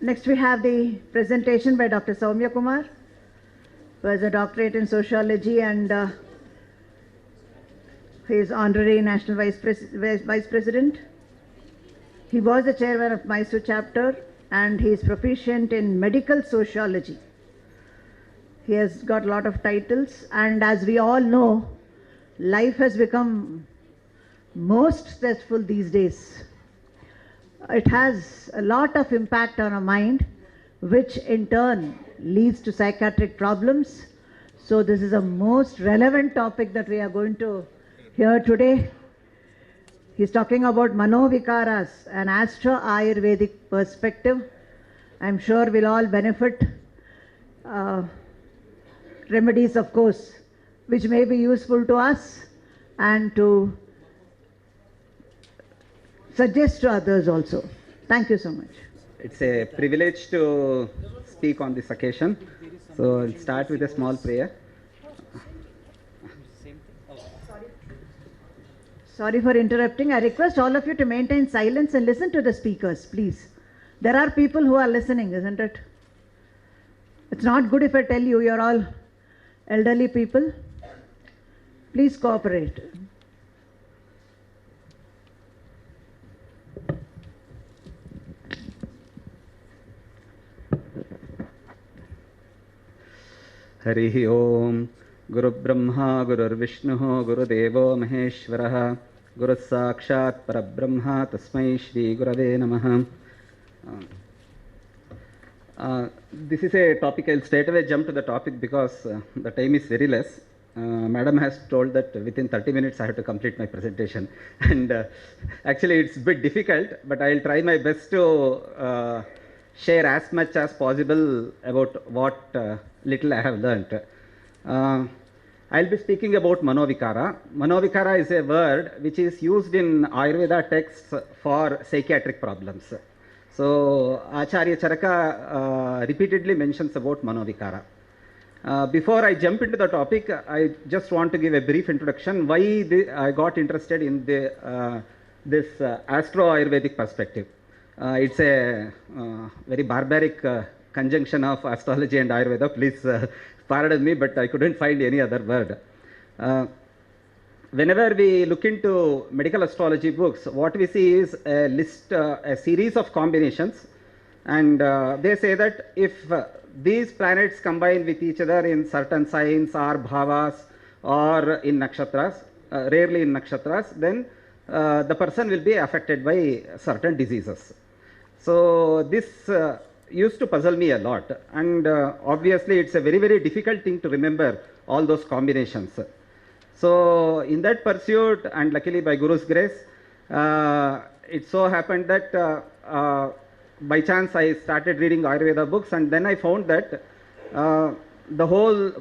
Next we have the presentation by Dr. Soumya Kumar, who has a doctorate in sociology and he is honorary national vice president. He was the chairman of Mysore chapter and he is proficient in medical sociology. He has got a lot of titles, and as we all know, life has become most stressful these days. It has a lot of impact on our mind, which in turn leads to psychiatric problems. So this is a most relevant topic that we are going to hear today. He's talking about Manovikaras, an Astro Ayurvedic perspective. I'm sure we'll all benefit. Remedies, of course, which may be useful to us and to suggest to others also. Thank you so much. It's a privilege to speak on this occasion. So I'll start with a small prayer. Sorry for interrupting. I request all of you to maintain silence and listen to the speakers, please. There are people who are listening, isn't it? It's not good if I tell you you're all elderly people. Please cooperate. Harihi Om. Guru Brahma, Guru Vishnu, Guru Devo Maheshwaraha, Guru Sakshat Parabrahma, Tasmai Shri Gurave Namaha. This is a topic. I'll straight away jump to the topic because the time is very less. Madam has told that within 30 minutes I have to complete my presentation. And actually it's a bit difficult, but I'll try my best to share as much as possible about what little I have learnt. I'll be speaking about Manovikara. Manovikara is a word which is used in Ayurveda texts for psychiatric problems. So Acharya Charaka repeatedly mentions about Manovikara. Before I jump into the topic, I just want to give a brief introduction why I got interested in this Astro Ayurvedic perspective. It's a very barbaric conjunction of astrology and Ayurveda. Please pardon me, but I couldn't find any other word. Whenever we look into medical astrology books, what we see is a list, a series of combinations, and they say that if these planets combine with each other in certain signs or bhavas or in nakshatras, rarely in nakshatras, then the person will be affected by certain diseases. So this used to puzzle me a lot, and obviously it's a very, very difficult thing to remember all those combinations. So in that pursuit, and luckily by Guru's grace, it so happened that by chance I started reading Ayurveda books, and then I found that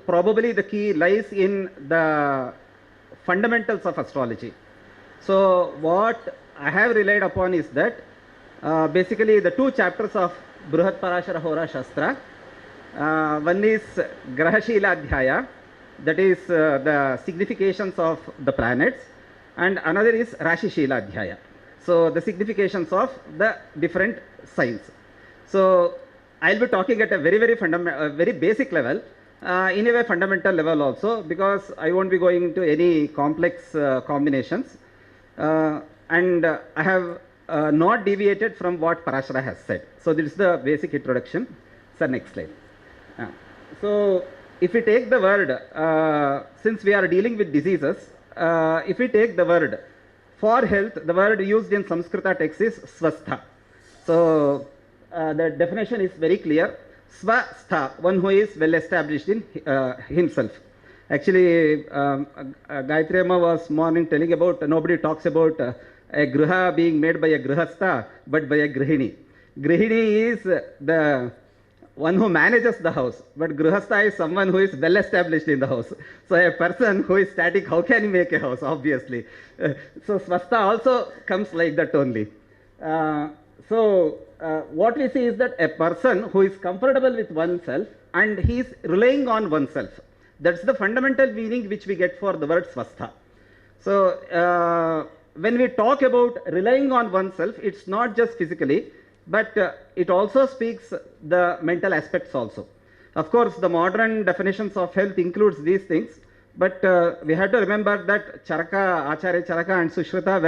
probably the key lies in the fundamentals of astrology. So what I have relied upon is that basically the two chapters of Bruhat Parashara Hora Shastra. One is Grahashila Adhyaya, that is the significations of the planets, and another is Rashishila Adhyaya. So the significations of the different signs. So I'll be talking at a very, very basic level, in a way fundamental level also, because I won't be going into any complex combinations, and I have not deviated from what Parashara has said. So this is the basic introduction. Sir, next slide. So if we take the word, since we are dealing with diseases, if we take the word for health, the word used in Sanskrita text is swastha. So the definition is very clear. Swastha, one who is well established in himself. Actually, Gayatri Amma was morning telling about, nobody talks about a gruha being made by a grihastha, but by a grihini. Grihini is the one who manages the house, but grihastha is someone who is well established in the house. So a person who is static, how can he make a house? Obviously. So swastha also comes like that only. What we see is that a person who is comfortable with oneself and he is relying on oneself. That's the fundamental meaning which we get for the word swastha. So when we talk about relying on oneself, it's not just physically. but it also speaks the mental aspects also. Of course, the modern definitions of health includes these things, but we have to remember that Charaka, Acharya Charaka and Sushruta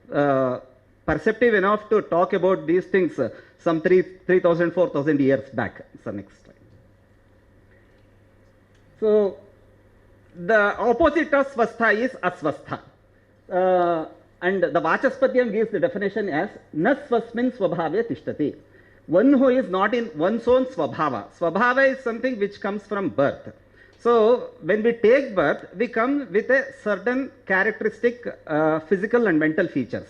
were perceptive enough to talk about these things some 3,000, 4,000 years back. So next slide. So the opposite of swastha is aswastha. And the Vachaspatyam gives the definition as na swasmin swabhavya tishtati. One who is not in one's own swabhava. Swabhava is something which comes from birth. So when we take birth, we come with a certain characteristic physical and mental features.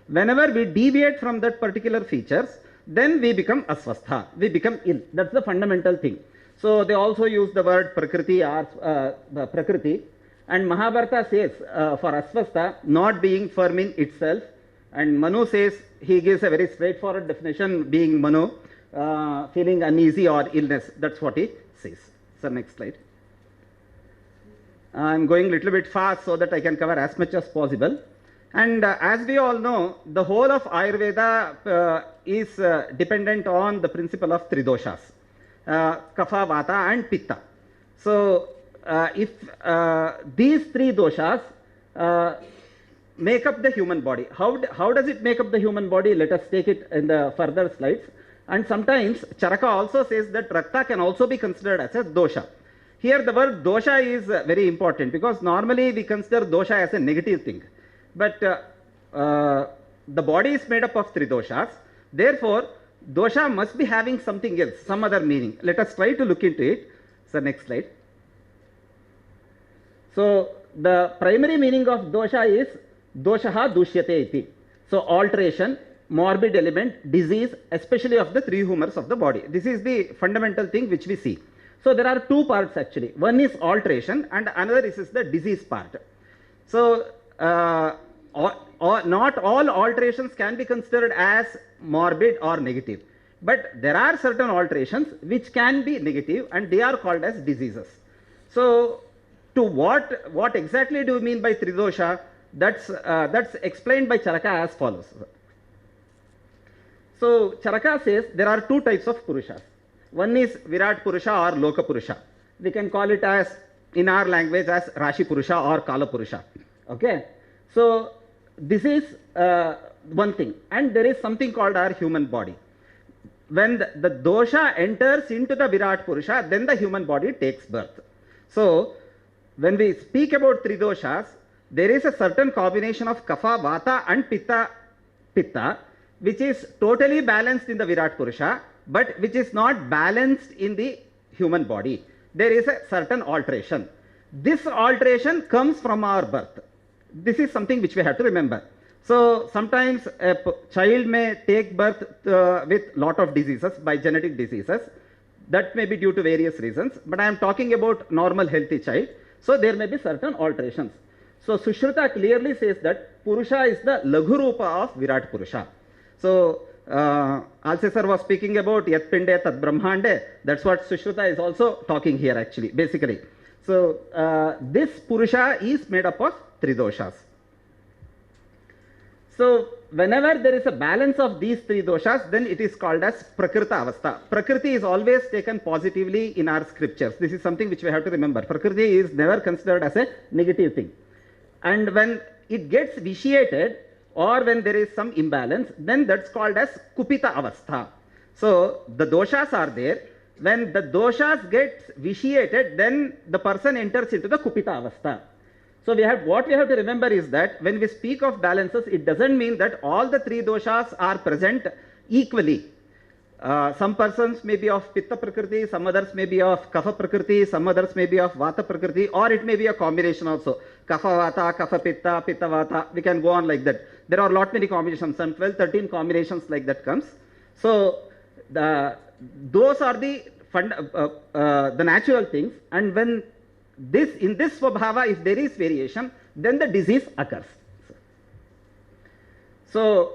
Whenever we deviate from that particular features, then we become aswastha. We become ill. That's the fundamental thing. So they also use the word prakriti or the prakriti. And Mahabharata says for aswastha, not being firm in itself. And Manu says, he gives a very straightforward definition, being Manu, feeling uneasy or illness. That's what he says. So next slide. I'm going a little bit fast so that I can cover as much as possible. And as we all know, the whole of Ayurveda is dependent on the principle of three doshas, Kapha, Vata and Pitta. So if these three doshas make up the human body, how does it make up the human body? Let us take it in the further slides. And sometimes Charaka also says that Rakta can also be considered as a dosha. Here the word dosha is very important, because normally we consider dosha as a negative thing. But the body is made up of three doshas. Therefore, dosha must be having something else, some other meaning. Let us try to look into it. So next slide. So the primary meaning of dosha is doshaha dushyate iti. So alteration, morbid element, disease, especially of the three humors of the body. This is the fundamental thing which we see. So there are two parts actually. One is alteration and another is the disease part. So not all alterations can be considered as morbid or negative. But there are certain alterations which can be negative and they are called as diseases. So to what exactly do you mean by tridosha? That's explained by Charaka as follows. So Charaka says there are two types of purushas. One is Virat Purusha or Loka Purusha. We can call it as, in our language, as Rashi Purusha or Kala Purusha. Okay. So this is one thing. And there is something called our human body. When the dosha enters into the Virat Purusha, then the human body takes birth. So when we speak about three doshas, there is a certain combination of Kapha, Vata and Pitta, which is totally balanced in the Virat Purusha, but which is not balanced in the human body. There is a certain alteration. This alteration comes from our birth. This is something which we have to remember. So sometimes a child may take birth with lot of diseases, by genetic diseases. That may be due to various reasons, but I am talking about normal healthy child. So there may be certain alterations. So Sushruta clearly says that Purusha is the Laghu Rupa of Virat Purusha. So Alse sir was speaking about Yat Pinde Tat Brahmande. That's what Sushruta is also talking here actually, basically. So this Purusha is made up of three doshas. So whenever there is a balance of these three doshas, then it is called as Prakrita Avastha. Prakriti is always taken positively in our scriptures. This is something which we have to remember. Prakriti is never considered as a negative thing. And when it gets vitiated, or when there is some imbalance, then that's called as Kupita Avastha. So the doshas are there. When the doshas get vitiated, then the person enters into the Kupita Avastha. So what we have to remember is that when we speak of balances, it doesn't mean that all the three doshas are present equally. Some persons may be of Pitta Prakriti, some others may be of Kapha Prakriti, some others may be of Vata Prakriti, or it may be a combination also. Kapha Vata, Kapha Pitta, Pitta Vata, we can go on like that. There are lot many combinations, some 12, 13 combinations like that comes. So those are the natural things, and when in this Swabhava, if there is variation, then the disease occurs. So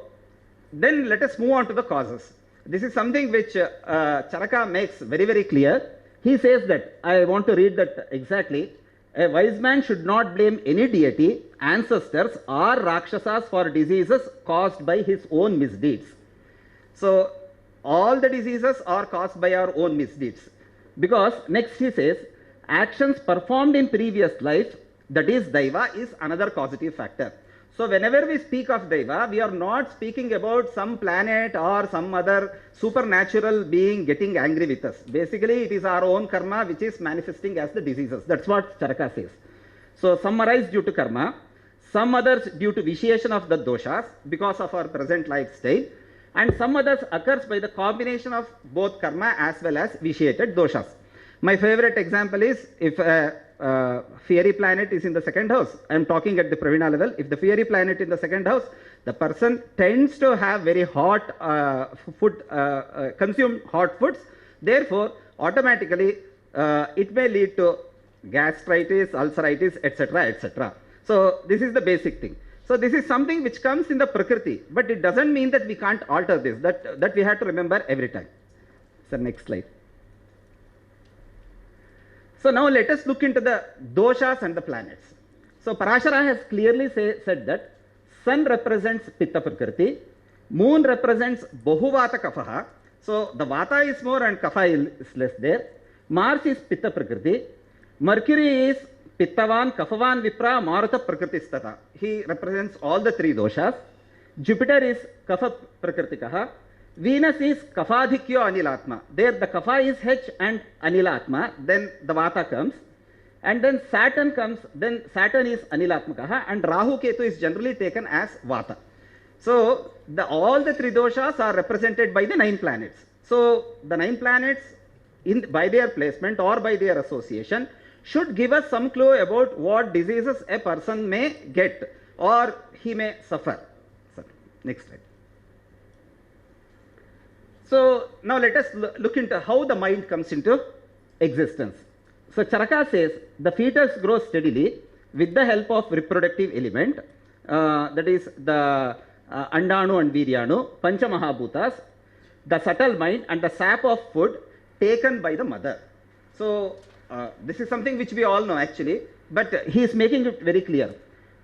then let us move on to the causes. This is something which Charaka makes very, very clear. He says that, I want to read that exactly. A wise man should not blame any deity, ancestors or Rakshasas for diseases caused by his own misdeeds. So all the diseases are caused by our own misdeeds. Because next he says, actions performed in previous life, that is Daiva, is another causative factor. So whenever we speak of Daiva, we are not speaking about some planet or some other supernatural being getting angry with us. Basically, it is our own karma which is manifesting as the diseases. That's what Charaka says. So some arise due to karma, some others due to vitiation of the doshas because of our present lifestyle, and some others occurs by the combination of both karma as well as vitiated doshas. My favorite example is if a fiery planet is in the second house. I am talking at the Pravina level. If the fiery planet in the second house, the person tends to have very hot food, consume hot foods. Therefore, automatically it may lead to gastritis, ulceritis, etc., etc. So this is the basic thing. So this is something which comes in the Prakriti, but it doesn't mean that we can't alter this. That we have to remember every time. So next slide. So now let us look into the doshas and the planets. So Parashara has clearly said that sun represents Pitta Prakriti, moon represents Bahuvata Kafaha. So the Vata is more and Kapha is less there. Mars is Pitta Prakriti. Mercury is Pittavan, Kafavan, Vipra, Maruta Prakristata. He represents all the three doshas. Jupiter is Kapha Prakritikaha. Venus is Kafadhikyo Anilatma. There the Kapha is H and Anilatma. Then the Vata comes. And then Saturn comes. Then Saturn is Anilatmakaha. And Rahu Ketu is generally taken as Vata. So all the three doshas are represented by the 9 planets. So the 9 planets by their placement or by their association should give us some clue about what diseases a person may get or he may suffer. So, next slide. So now let us look into how the mind comes into existence. So Charaka says the fetus grows steadily with the help of reproductive element, that is the Andanu and Viryanu, Pancha Mahabhutas, the subtle mind and the sap of food taken by the mother. So this is something which we all know actually, but he is making it very clear.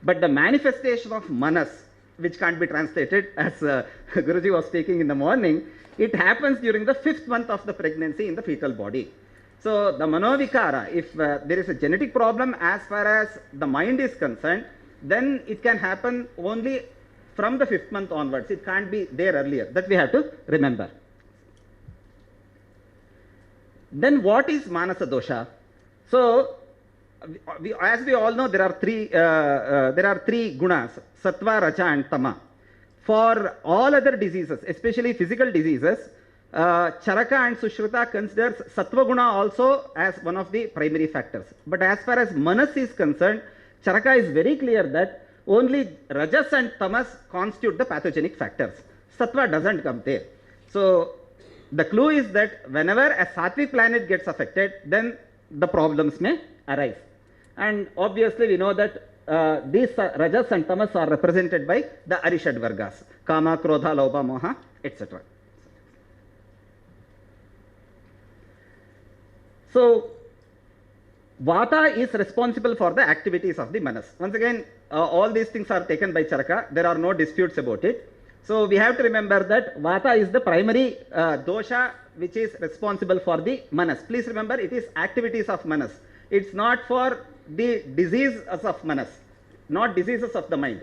But the manifestation of manas, which can't be translated as Guruji was speaking in the morning, it happens during the 5th month of the pregnancy in the fetal body. So the Manovikara, if there is a genetic problem as far as the mind is concerned, then it can happen only from the 5th month onwards. It can't be there earlier. That we have to remember. Then what is Manasa Dosha? So as we all know, there are three gunas, Sattva, Raja and Tama. For all other diseases, especially physical diseases, Charaka and Sushruta considers Sattva Guna also as one of the primary factors. But as far as Manas is concerned, Charaka is very clear that only Rajas and Tamas constitute the pathogenic factors. Sattva doesn't come there. So the clue is that whenever a Sattvic planet gets affected, then the problems may arise. And obviously we know that these Rajas and Tamas are represented by the Arishad Vargas, Kama, Krodha, Lobha, Moha, etc. So Vata is responsible for the activities of the Manas. Once again, all these things are taken by Charaka. There are no disputes about it. So we have to remember that Vata is the primary dosha which is responsible for the Manas. Please remember, it is activities of Manas. It's not for the diseases of Manas, not diseases of the mind.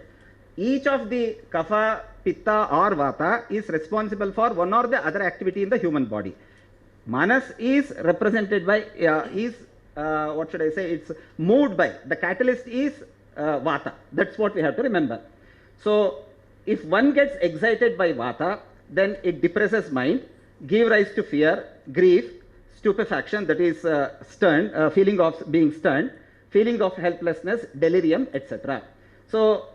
Each of the Kapha, Pitta or Vata is responsible for one or the other activity in the human body. Manas is represented by, what should I say, it's moved by, the catalyst is Vata. That's what we have to remember. So if one gets excited by Vata, then it depresses mind, give rise to fear, grief, stupefaction, that is stern, feeling of being stern, feeling of helplessness, delirium, etc. So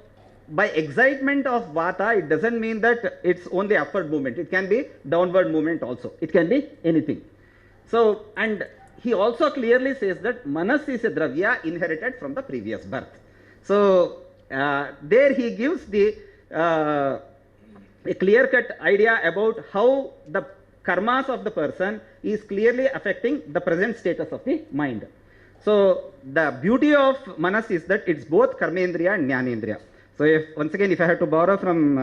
by excitement of Vata, it doesn't mean that it's only upward movement. It can be downward movement also. It can be anything. So, and he also clearly says that Manas is a Dravya inherited from the previous birth. So there he gives the a clear-cut idea about how the karmas of the person is clearly affecting the present status of the mind. So the beauty of Manas is that it's both Karmendriya and Jnanendriya. So if, once again, if I have to borrow from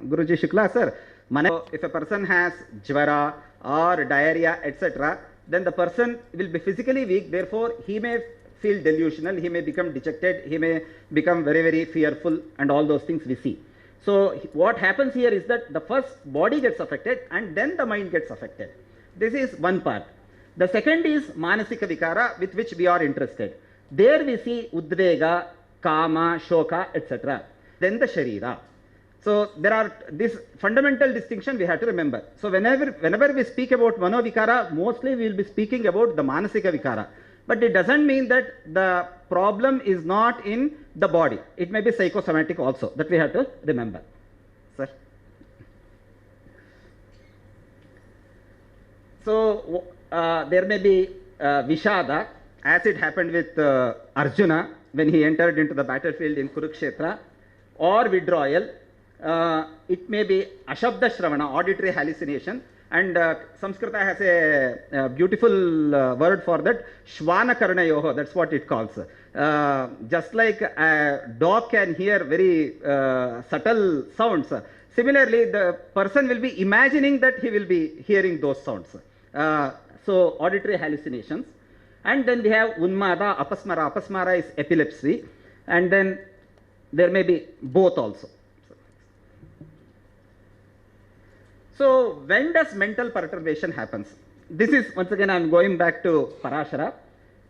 Guruji Shukla sir, If a person has jvara or diarrhea, etc., then the person will be physically weak, therefore he may feel delusional, he may become dejected, he may become very, very fearful, and all those things we see. So what happens here is that the first body gets affected and then the mind gets affected. This is one part. The second is manasika vikara, with which we are interested. There we see udvega, kama, shoka, etc. Then the sharira. So there are this fundamental distinction we have to remember. So whenever we speak about Manovikara, mostly we will be speaking about the Manasika Vikara. But it doesn't mean that the problem is not in the body. It may be psychosomatic also. That we have to remember. Sir. So there may be Vishada, as it happened with Arjuna when he entered into the battlefield in Kurukshetra, or withdrawal. It may be Ashabda Shravana, auditory hallucination, and Samskrita has a beautiful word for that, Shvana Karnayoho, that's what it calls. Just like a dog can hear very subtle sounds, similarly the person will be imagining that he will be hearing those sounds. So auditory hallucinations. And then we have Unmada, Apasmara. Apasmara is epilepsy, and then there may be both also. So when does mental perturbation happens? This is, once again I am going back to Parashara.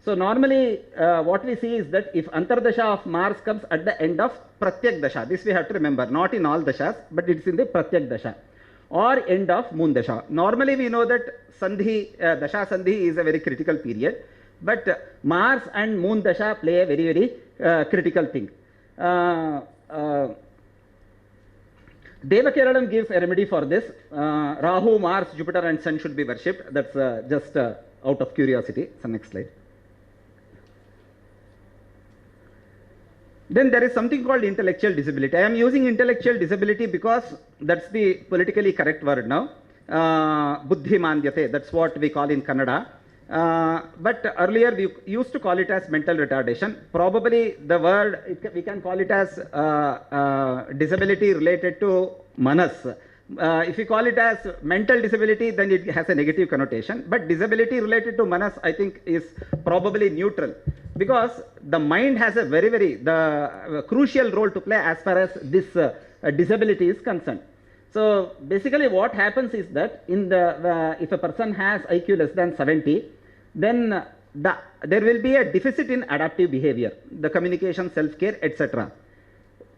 So normally what we see is that if Antardasha of Mars comes at the end of Pratyak Dasha, this we have to remember, not in all Dashas, but it's in the Pratyak Dasha, or end of Moon Dasha. Normally we know that Sandhi, Dasha Sandhi is a very critical period, but Mars and Moon Dasha play a very, very critical thing. Devakeralam gives a remedy for this. Rahu, Mars, Jupiter and Sun should be worshipped. That's just out of curiosity. So next slide. Then there is something called intellectual disability. I am using intellectual disability because that's the politically correct word now. Buddhimandyate, that's what we call in Kannada. But earlier we used to call it as mental retardation. Probably the word, we can call it as disability related to manas. If we call it as mental disability, then it has a negative connotation. But disability related to manas, I think, is probably neutral, because the mind has a very, very crucial role to play as far as this disability is concerned. So basically what happens is that in the if a person has IQ less than 70, then there will be a deficit in adaptive behavior, the communication, self-care, etc.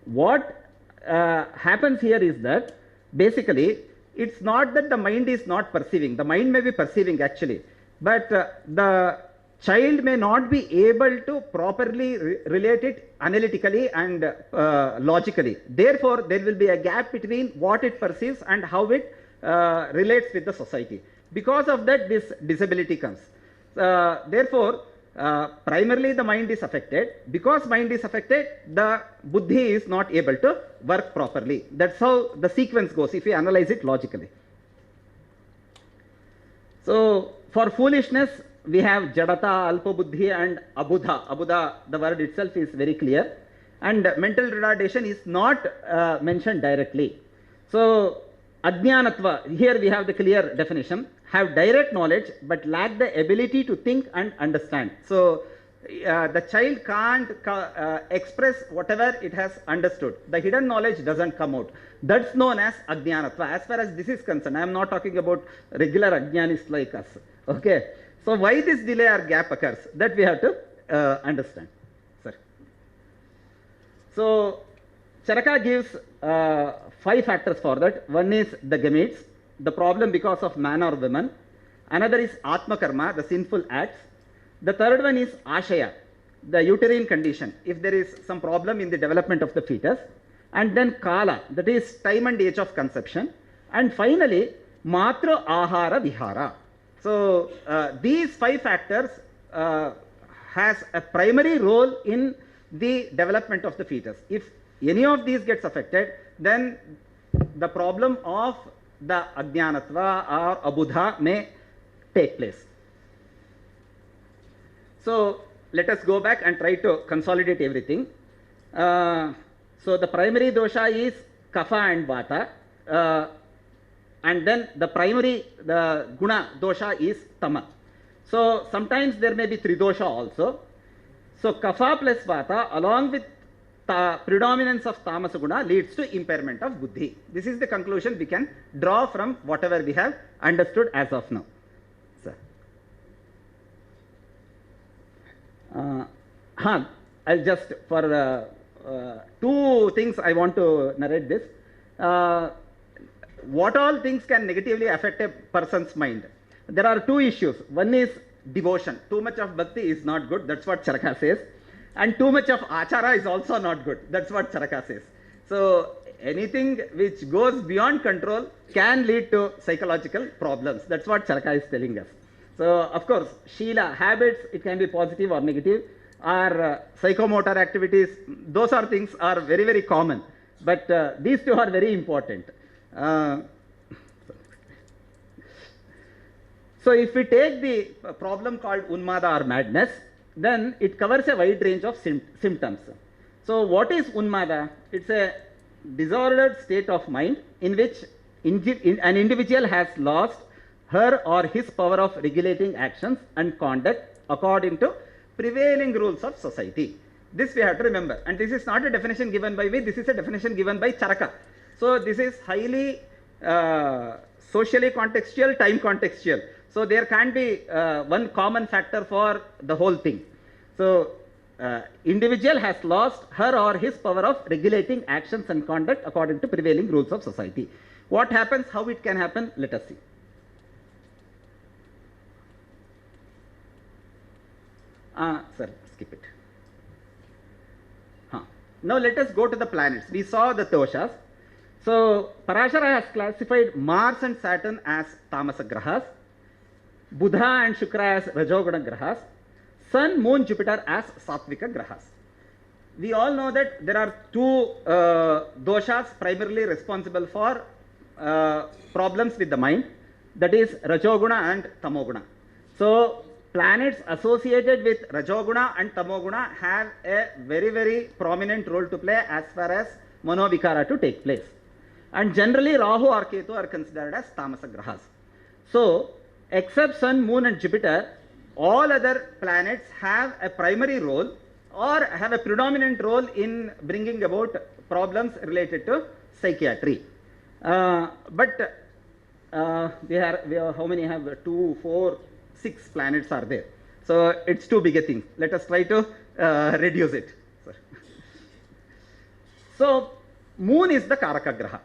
What happens here is that basically it's not that the mind is not perceiving. The mind may be perceiving actually, but the child may not be able to properly relate it analytically and logically. Therefore, there will be a gap between what it perceives and how it relates with the society. Because of that, this disability comes. Therefore, primarily the mind is affected. Because mind is affected, the buddhi is not able to work properly. That's how the sequence goes if you analyze it logically. So, for foolishness, we have Jadata, Alpa Buddhi and Abudha. Abudha, the word itself is very clear. And mental retardation is not mentioned directly. So, Ajnanatva, here we have the clear definition, have direct knowledge but lack the ability to think and understand. So, the child can't express whatever it has understood. The hidden knowledge doesn't come out. That's known as Ajnanatva. As far as this is concerned, I am not talking about regular Ajnanists like us. Okay. So, why this delay or gap occurs? That we have to understand. Sir. So, Charaka gives 5 factors for that. One is the gametes, the problem because of man or woman. Another is Atma Karma, the sinful acts. The third one is Ashaya, the uterine condition, if there is some problem in the development of the fetus. And then Kala, that is time and age of conception. And finally, Matra Ahara Vihara. So, these 5 factors has a primary role in the development of the fetus. If any of these gets affected, then the problem of the Ajnanatva or Abudha may take place. So, let us go back and try to consolidate everything. So, the primary dosha is Kapha and Vata. and then the primary, the guna dosha is tama. So sometimes there may be tridosha also. So kapha plus vata along with predominance of tamasa guna leads to impairment of buddhi. This is the conclusion we can draw from whatever we have understood as of now. I'll just, for two things I want to narrate this. What all things can negatively affect a person's mind? There are two issues. One is devotion. Too much of bhakti is not good. That's what Charaka says. And too much of achara is also not good. That's what Charaka says. So anything which goes beyond control can lead to psychological problems. That's what Charaka is telling us. So of course, Sheela, habits, it can be positive or negative, or psychomotor activities, those are things are very, very common. But these two are very important. So if we take the problem called Unmada or madness, then it covers a wide range of symptoms. So what is Unmada? It's a disordered state of mind in which an individual has lost her or his power of regulating actions and conduct according to prevailing rules of society. This we have to remember. And this is not a definition given by me, this is a definition given by Charaka. So this is highly socially contextual, time contextual. So there can be one common factor for the whole thing. So individual has lost her or his power of regulating actions and conduct according to prevailing rules of society. What happens, how it can happen, let us see. Sir, skip it. Now let us go to the planets. We saw the doshas. So Parashara has classified Mars and Saturn as Tamasa Grahas, Buddha and Shukra as Rajoguna Grahas, Sun, Moon, Jupiter as Sattvika Grahas. We all know that there are two doshas primarily responsible for problems with the mind, that is Rajoguna and Tamoguna. So planets associated with Rajoguna and Tamoguna have a very, very prominent role to play as far as Manovikara to take place. And generally Rahu or Ketu are considered as Tamasa Grahas. So except Sun, Moon and Jupiter, all other planets have a primary role or have a predominant role in bringing about problems related to psychiatry. But we have how many have? 2, 4, 6 planets are there. So it's too big a thing. Let us try to reduce it. So Moon is the Karaka Graha.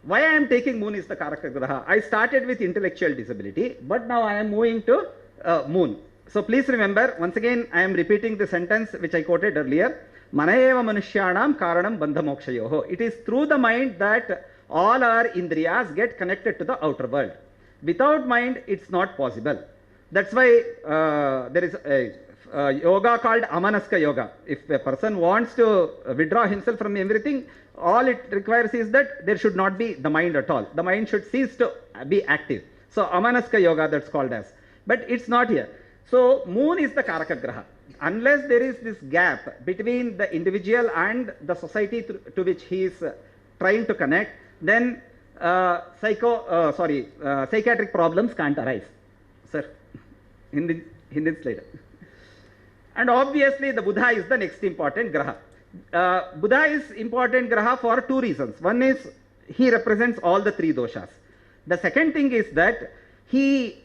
Why I am taking Moon is the Karaka Graha? I started with intellectual disability, but now I am moving to Moon. So please remember, once again I am repeating the sentence which I quoted earlier. Manayeva manushyanam karanam bandha mokshayoho. It is through the mind that all our indriyas get connected to the outer world. Without mind, it's not possible. That's why there is a yoga called Amanaska Yoga. If a person wants to withdraw himself from everything, all it requires is that there should not be the mind at all. The mind should cease to be active. So Amanaska Yoga, that's called as. But it's not here. So Moon is the Karaka Graha. Unless there is this gap between the individual and the society to which he is trying to connect, then psychiatric problems can't arise. Sir, in this slide. And obviously the Buddha is the next important Graha. Buddha is important Graha for two reasons. One is he represents all the three doshas. The second thing is that he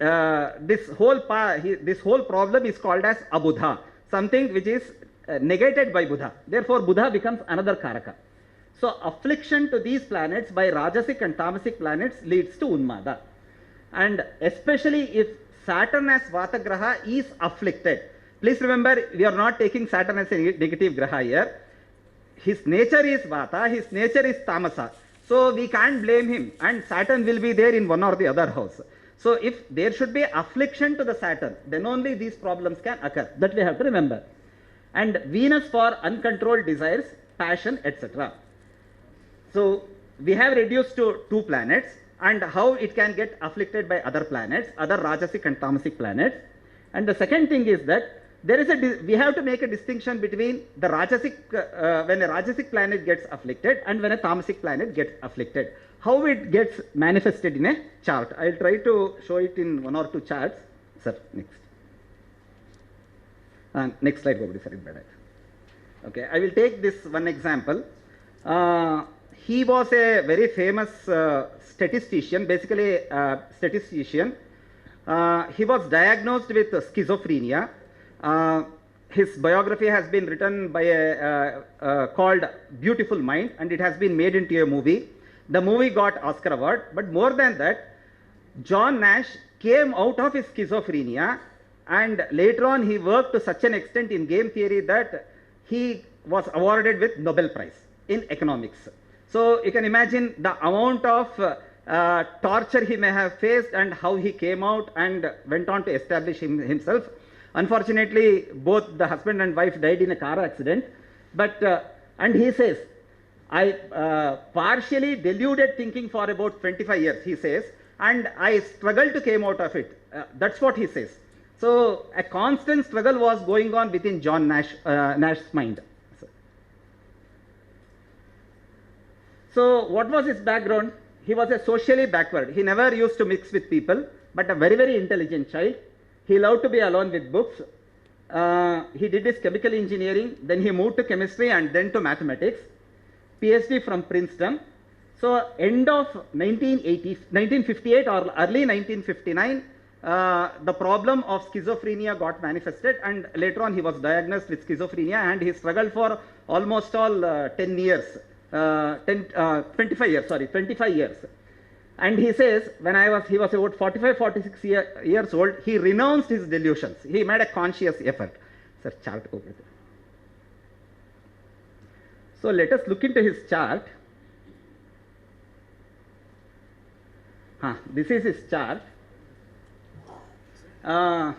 this whole problem is called as Abuddha, something which is negated by Buddha. Therefore Buddha becomes another Karaka. So affliction to these planets by Rajasic and Tamasic planets leads to Unmada. And especially if Saturn as Vata Graha is afflicted. Please remember, we are not taking Saturn as a negative Graha here. His nature is Vata, his nature is Tamasa. So we can't blame him, and Saturn will be there in one or the other house. So if there should be affliction to the Saturn, then only these problems can occur. That we have to remember. And Venus for uncontrolled desires, passion, etc. So we have reduced to 2 planets and how it can get afflicted by other planets, other Rajasic and Tamasic planets. And the second thing is that there is we have to make a distinction between the Rajasic, when a Rajasic planet gets afflicted and when a Tamasic planet gets afflicted. how it gets manifested in a chart. I'll try to show it in one or two charts. Sir, next. Next slide, sorry, okay, I will take this one example. He was a very famous statistician, basically statistician. He was diagnosed with schizophrenia. His biography has been written by called Beautiful Mind, and it has been made into a movie. The movie got Oscar award, but more than that, John Nash came out of his schizophrenia, and later on he worked to such an extent in game theory that he was awarded with Nobel Prize in economics. So you can imagine the amount of torture he may have faced and how he came out and went on to establish himself. Unfortunately, both the husband and wife died in a car accident, but and he says, I partially deluded thinking for about 25 years, he says, and I struggled to came out of it. That's what he says. So a constant struggle was going on within John Nash's mind. So what was his background? He was a socially backward. He never used to mix with people, but a very, very intelligent child. He loved to be alone with books. He did his chemical engineering, then he moved to chemistry and then to mathematics. PhD from Princeton. So end of 1958 or early 1959, the problem of schizophrenia got manifested, and later on he was diagnosed with schizophrenia, and he struggled for almost all 10 years. 25 years. And he says, when he was about 45, 46 years old, he renounced his delusions. He made a conscious effort. Sir, chart over there. So let us look into his chart. This is his chart. I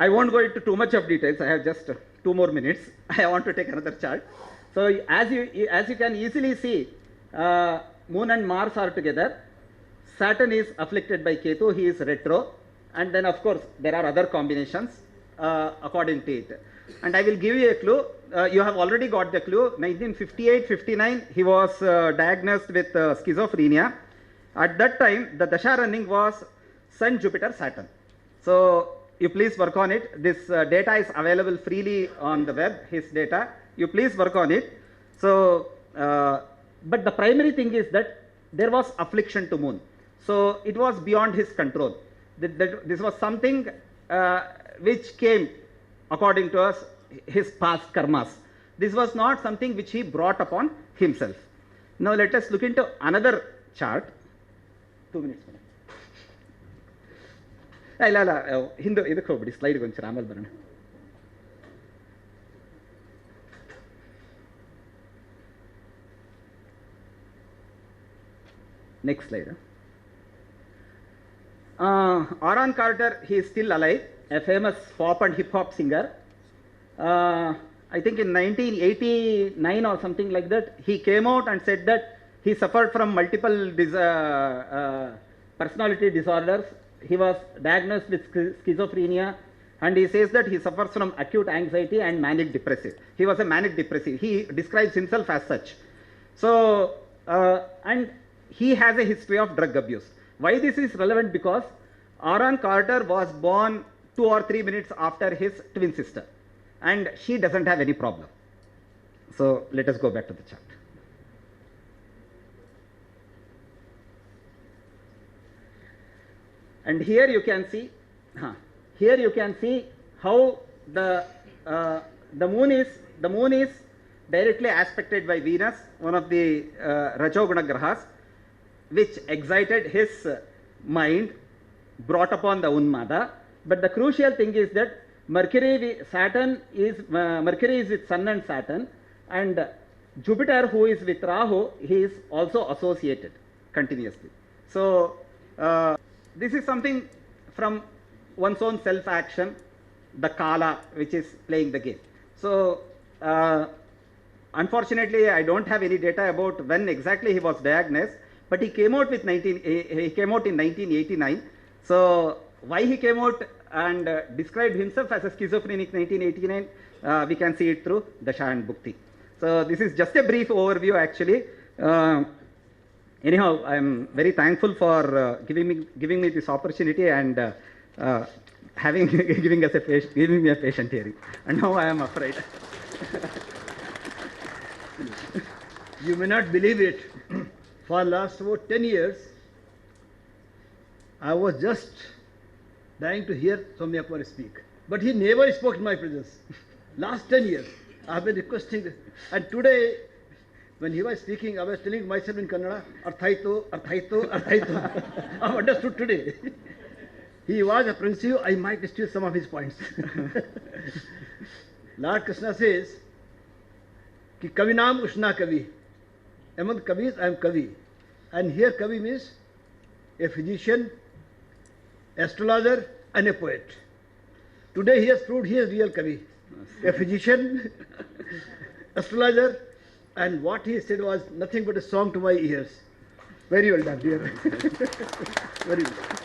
won't go into too much of details. I have just 2 more minutes. I want to take another chart. So as you can easily see, Moon and Mars are together. Saturn is afflicted by Ketu. He is retro. And then of course there are other combinations according to it. And I will give you a clue. You have already got the clue. 1958-59 he was diagnosed with schizophrenia. At that time the Dasha running was Sun, Jupiter, Saturn. So you please work on it. This data is available freely on the web, his data. You please work on it. So, but the primary thing is that there was affliction to Moon. So it was beyond his control. This was something which came, according to us, his past karmas. This was not something which he brought upon himself. Now let us look into another chart. 2 minutes. ಹಿಂದೆ ಇದಕ್ಕೆ ಹೋಗ್ಬಿಡಿ, ಸ್ಲೈಡ್ಗೆ ಒಂಚೂರು ಆಮೇಲೆ ಬರೋಣ. Next slide. Aaron Carter, he is still alive, a famous pop and hip hop singer. I think in 1989 or something like that, he came out and said that he suffered from multiple personality disorders. He was diagnosed with schizophrenia, and he says that he suffers from acute anxiety and manic depressive. He was a manic depressive. He describes himself as such. So, and he has a history of drug abuse. Why this is relevant? Because Aaron Carter was born 2 or 3 minutes after his twin sister, and she doesn't have any problem. So let us go back to the chart. And here you can see, how the moon is directly aspected by Venus, one of the Rajoguna Grahas, which excited his mind, brought upon the Unmada. But the crucial thing is that Mercury is with Sun and Saturn, and Jupiter, who is with Rahu, he is also associated continuously. So this is something from one's own self-action, the Kala, which is playing the game. So unfortunately, I don't have any data about when exactly he was diagnosed, but he came out in 1989. So why he came out and described himself as a schizophrenic 1989, we can see it through Dasha and Bhukti. So this is just a brief overview actually. anyhow, I am very thankful for giving me this opportunity and having giving me a patient hearing. And now I am afraid. You may not believe it. For last about 10 years, I was just dying to hear Soumya Kumar speak. But he never spoke in my presence. Last 10 years, I have been requesting. And today, when he was speaking, I was telling myself in Kannada, Arthaito, Arthaito, Arthaito. I have understood today. He was apprehensive, I might steal some of his points. Lord Krishna says, Ki Kavinam Ushna Kavi. Among Kavis, I am Kavi. And here Kavi means a physician, astrologer, and a poet. Today he has proved he is real Kavi. A physician, astrologer, and what he said was nothing but a song to my ears. Very well done, dear. Very well.